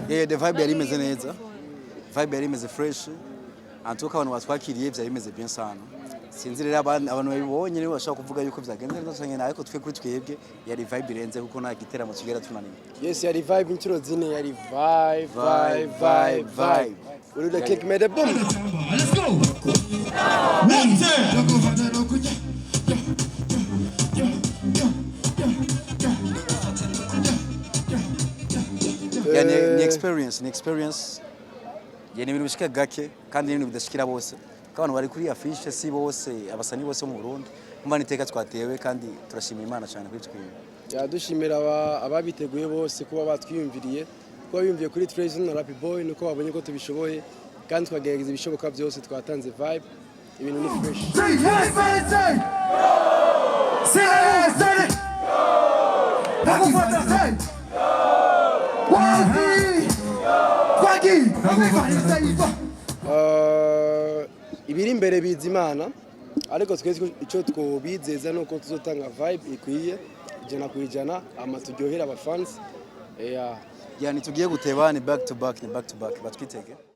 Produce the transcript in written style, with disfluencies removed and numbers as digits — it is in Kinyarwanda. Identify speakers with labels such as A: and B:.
A: Yeah, the vibe yari imeze neza. Vibe yari imeze fresh. Antuka abantu batwakiriye byari imeze bien sana. Sinzi rero abantu babibonye nibo bashaka kuvuga yuko byagenze neza cyane ariko twe kuri twebwe yari vibe irenze kuko nta giteramo kigera tunaniye.
B: Yes, yari vibe inshuro zine yari vibe. Uri the kick made a boom.
C: Let's go.
A: Ni experience. Yeni ibintu bishika gake kandi ibintu bidashikira bose. Abantu bari kuri afishe si bose abasani bose mu Burundi. Umva niteka twatewe kandi turashimira Imana cyane kuri twiwe.
B: Ya dushimira ababiteguye bose kuba batwiyumviriye. Kuba biyumviye kuri Trey na Rappy boy nuko babonye ko tubishoboye kandi twagerageza ibishoboka byose twatanze vibe ibintu ni fresh. Ibiri imbere biza Imana ariko twese icyo twobizeza nuko tuzotanga vibe ikwiye ijana ku ijana amatujyohera abafans
A: yani tugiye guteba ni back to back batwitege.